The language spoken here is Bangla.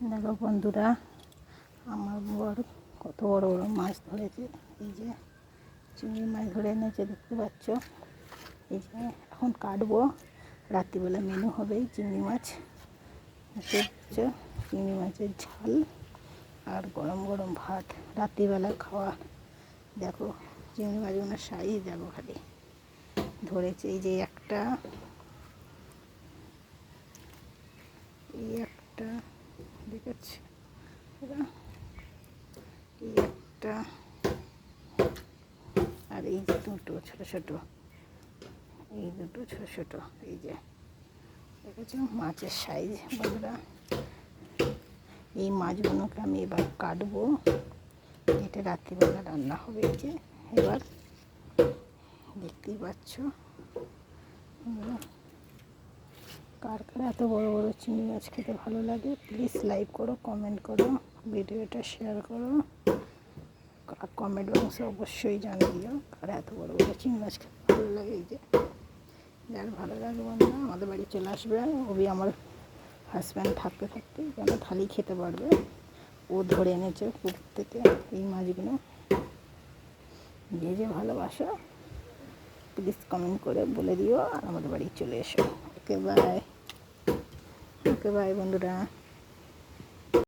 দেখো বন্ধুরা, আমার বর কত বড় বড় মাছ ধরেছে। এই যে চিংড়ি মাছ ধরে এনেছে, দেখতে পাচ্ছ। এই যে এখন কাটবো, রাত্রিবেলা মেনু হবে চিংড়ি মাছ। চিংড়ি মাছের ঝাল আর গরম গরম ভাত, রাত্রিবেলা খাওয়া। দেখো চিংড়ি মাছগুলোর সাইজ দেখো, খালি ধরেছে। এই যে একটা, এই একটা দেখাচ্ছে, এই একটা, আর এই যে দুটো ছোট ছোট, এই দুটো ছোট ছোট। এই যে দেখেছো মাছের সাইজ বন্ধুরা। এই মাছগুলোকে আমি এবার কাটবো, এটা রাত্রিবেলা রান্না হবে। এই যে এবার দেখতেই পাচ্ছ, কার কার এত বড় বড় চিংড়ি মাছ খেতে ভালো লাগে প্লিজ লাইক করো, কমেন্ট করো, ভিডিওটা শেয়ার করো, কমেন্ট বক্সে অবশ্যই জানিও কার এত বড় বড় চিংড়ি মাছ খেতে ভালো লাগে। এই যে যার ভালো লাগে বন্ধুরা আমাদের বাড়ি চলে আসবে। ওই আমার হাজব্যান্ড থাকতে থাকতে যেন থালি খেতে পারবে। ও ধরে এনেছে পুকুর থেকে এই মাছগুলো। যে যে ভালোবাসো প্লিজ কমেন্ট করে বলে দিও আর আমাদের বাড়ি চলে এসো। ওকে বাই, ওকে বাই বন্ধুরা।